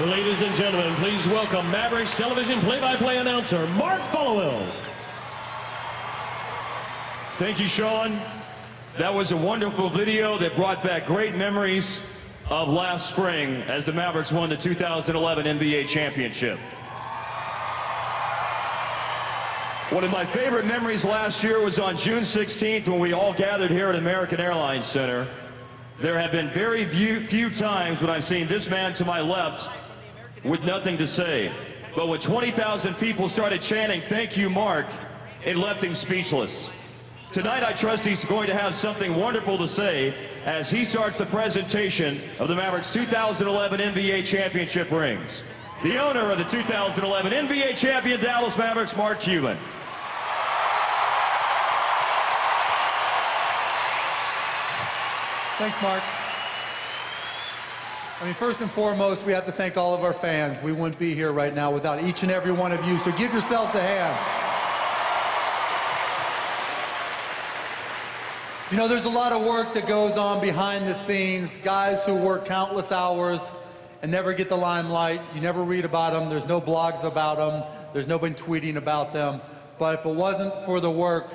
Ladies and gentlemen, please welcome Mavericks television play-by-play announcer, Mark Followill. Thank you, Sean. That was a wonderful video that brought back great memories of last spring as the Mavericks won the 2011 NBA championship. One of my favorite memories last year was on June 16th when we all gathered here at American Airlines Center. There have been very few times when I've seen this man to my left with nothing to say. But when 20,000 people started chanting, "Thank you, Mark," it left him speechless. Tonight, I trust he's going to have something wonderful to say as he starts the presentation of the Mavericks' 2011 NBA championship rings. The owner of the 2011 NBA champion Dallas Mavericks, Mark Cuban. Thanks, Mark. I mean, first and foremost, we have to thank all of our fans. We wouldn't be here right now without each and every one of you, so give yourselves a hand. You know, there's a lot of work that goes on behind the scenes, guys who work countless hours and never get the limelight. You never read about them. There's no blogs about them. There's nobody tweeting about them. But if it wasn't for the work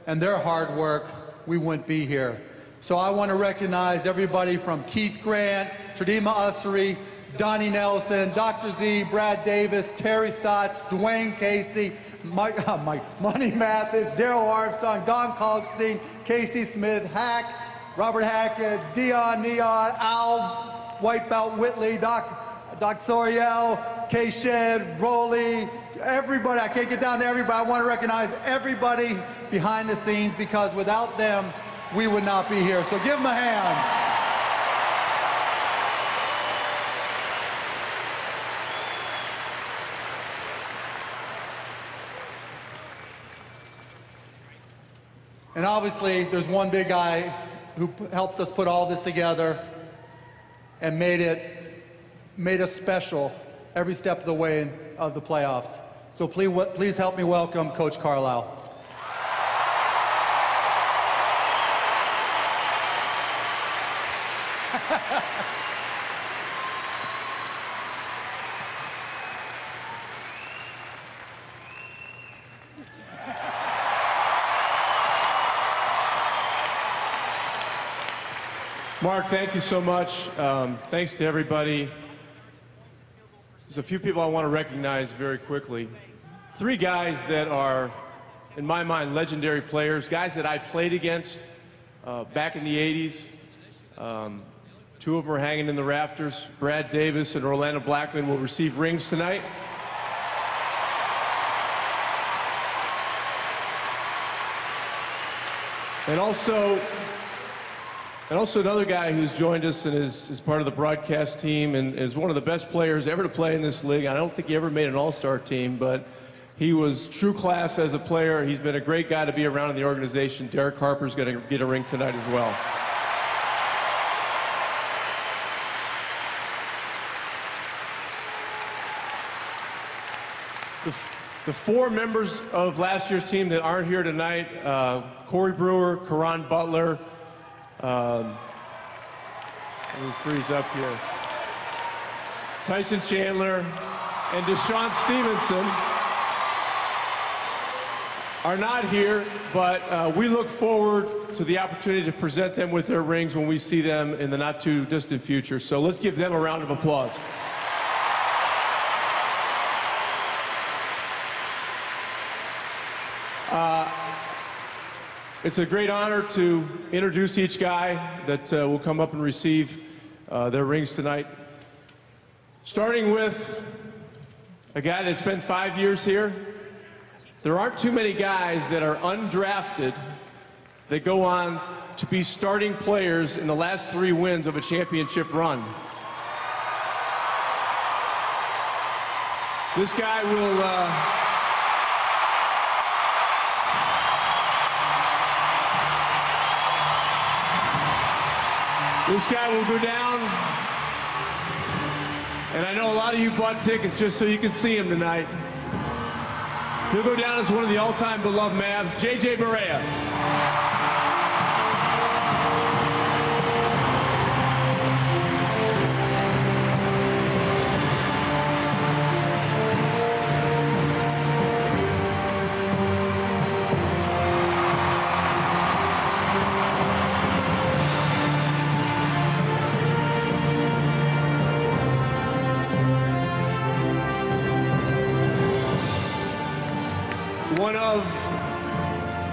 and their hard work, we wouldn't be here. So I want to recognize everybody from Keith Grant, Tradima Ussery, Donnie Nelson, Dr. Z, Brad Davis, Terry Stotts, Dwayne Casey, Money Mathis, Daryl Armstrong, Don Kalkstein, Casey Smith, Hack, Robert Hackett, Dion Neon, Al Whitebelt Whitley, Doc Soriel, K. Shed, Roley, everybody. I can't get down to everybody. I want to recognize everybody behind the scenes because without them, we would not be here. So give them a hand. And obviously, there's one big guy who helped us put all this together and made us special every step of the way of the playoffs. So please help me welcome Coach Carlisle. Mark, thank you so much. Thanks to everybody. There's a few people I want to recognize very quickly. Three guys that are, in my mind, legendary players, guys that I played against back in the 80s. Two of them are hanging in the rafters. Brad Davis and Orlando Blackman will receive rings tonight. And also another guy who's joined us and is part of the broadcast team and is one of the best players ever to play in this league. I don't think he ever made an all-star team, but he was true class as a player. He's been a great guy to be around in the organization. Derek Harper's going to get a ring tonight as well. The four members of last year's team that aren't here tonight, Corey Brewer, Karan Butler, let me freeze up here, Tyson Chandler, and Deshaun Stevenson are not here, but we look forward to the opportunity to present them with their rings when we see them in the not too distant future. So let's give them a round of applause. It's a great honor to introduce each guy that will come up and receive their rings tonight. Starting with a guy that spent 5 years here. There aren't too many guys that are undrafted that go on to be starting players in the last 3 wins of a championship run. This guy will go down, and I know a lot of you bought tickets just so you can see him tonight. He'll go down as one of the all-time beloved Mavs, J.J. Barea.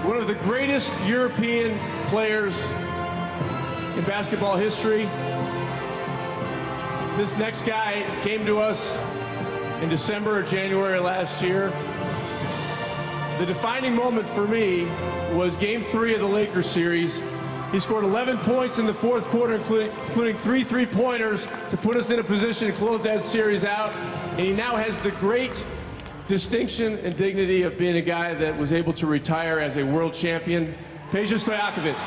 one of the greatest European players in basketball history. This next guy came to us in December or January last year. The defining moment for me was Game 3 of the Lakers series. He scored 11 points in the fourth quarter, including 3 3-pointers to put us in a position to close that series out. And he now has the great distinction and dignity of being a guy that was able to retire as a world champion. Peja Stojakovic.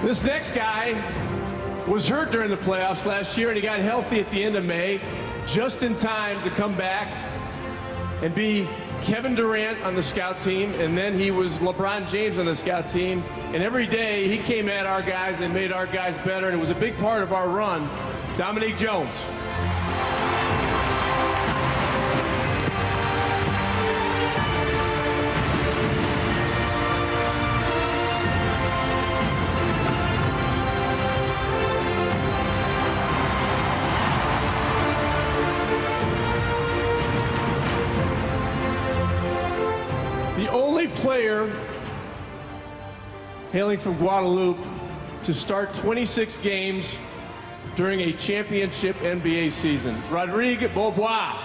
This next guy was hurt during the playoffs last year, and he got healthy at the end of May, just in time to come back and be Kevin Durant on the scout team, and then he was LeBron James on the scout team. And every day he came at our guys and made our guys better, and it was a big part of our run. Dominique Jones. Player hailing from Guadeloupe to start 26 games during a championship NBA season. Rodrigue Beaubois.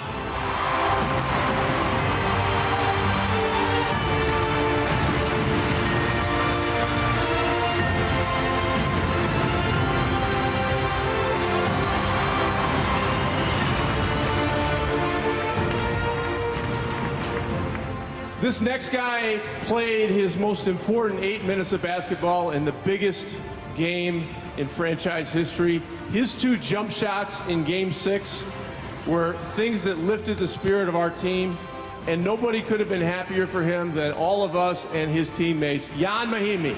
This next guy played his most important 8 minutes of basketball in the biggest game in franchise history. His 2 jump shots in Game 6 were things that lifted the spirit of our team, and nobody could have been happier for him than all of us and his teammates. Ian Mahinmi.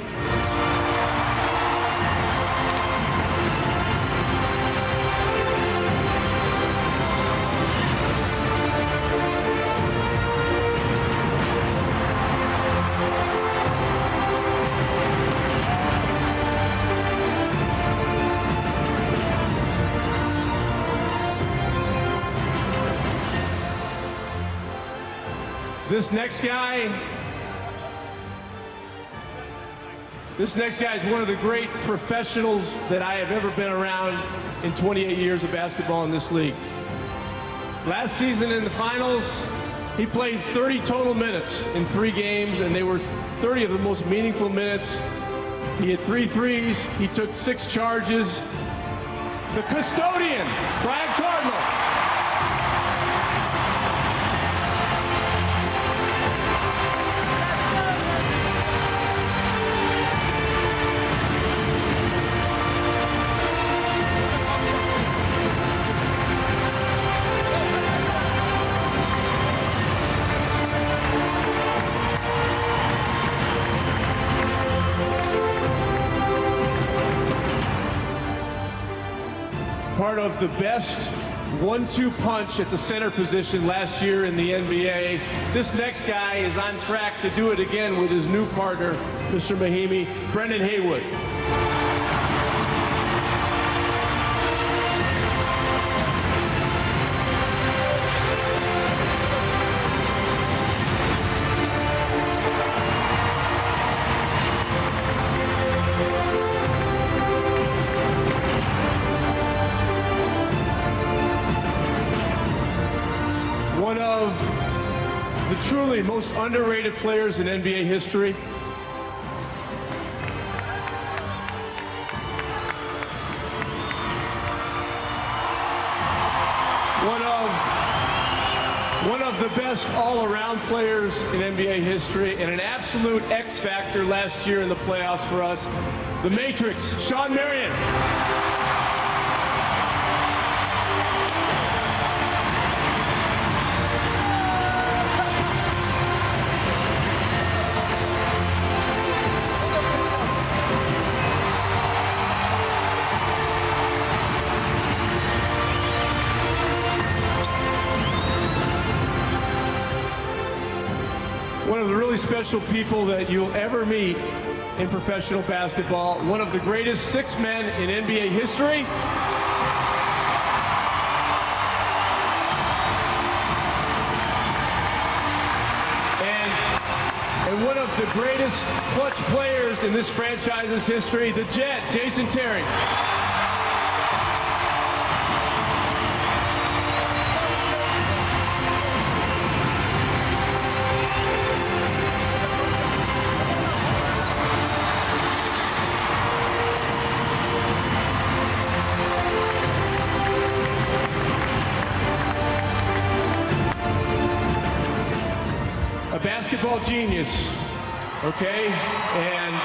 This next guy is one of the great professionals that I have ever been around in 28 years of basketball in this league. Last season in the finals, he played 30 total minutes in 3 games, and they were 30 of the most meaningful minutes. He had 3 threes, he took 6 charges. The custodian, Brian Cardinal. Part of the best 1-2 punch at the center position last year in the NBA. This next guy is on track to do it again with his new partner, Mr. Mahinmi, Brendan Haywood. One of the truly most underrated players in NBA history. One of the best all-around players in NBA history, and an absolute X factor last year in the playoffs for us. The Matrix, Shawn Marion. really special people that you'll ever meet in professional basketball. One of the greatest 6 men in NBA history. And one of the greatest clutch players in this franchise's history, the Jet, Jason Terry. Basketball genius, okay? And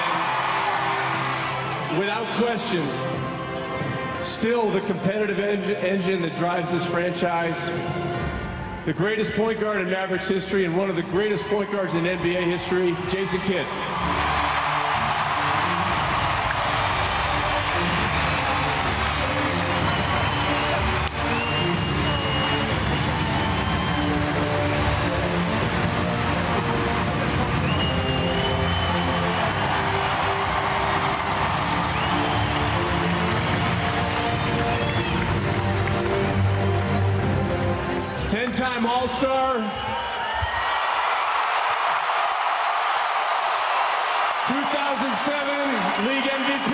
without question, still the competitive engine that drives this franchise. The greatest point guard in Mavericks history and one of the greatest point guards in NBA history, Jason Kidd. 10-time All-Star. 2007 League MVP.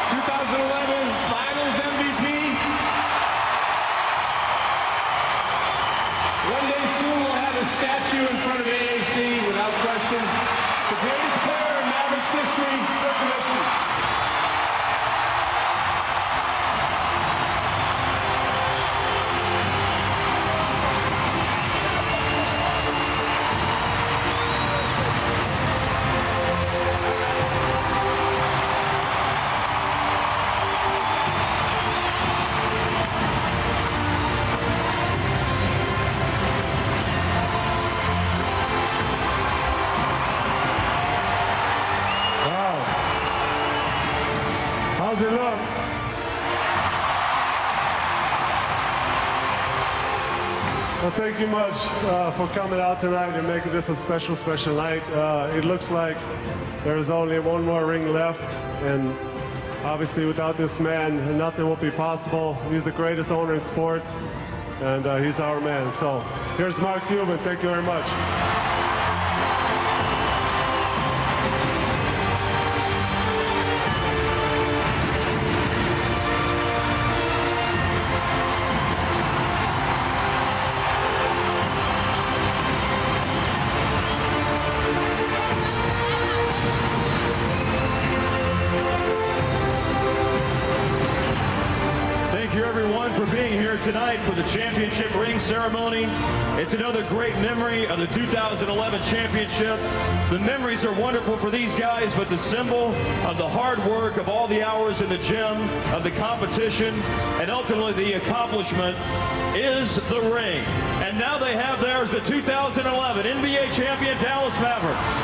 2011 Finals MVP. One day soon we'll have a statue in front of AAC, without question. The greatest player in Mavericks history, Dirk Nowitzki. How's it look? Well, thank you much for coming out tonight and making this a special, special night. It looks like there's only one more ring left, and obviously without this man, nothing will be possible. He's the greatest owner in sports, and he's our man. So here's Mark Cuban. Thank you very much. Thank you everyone for being here tonight for the championship ring ceremony. It's another great memory of the 2011 championship. The memories are wonderful for these guys, but the symbol of the hard work of all the hours in the gym, of the competition, and ultimately the accomplishment is the ring. And now they have theirs, the 2011 NBA champion Dallas Mavericks.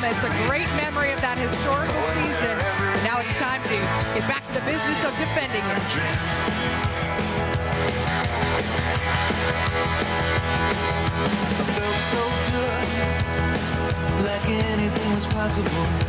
It's a great memory of that historical season. Now it's time to get back to the business of defending it. I felt so good, like anything was possible.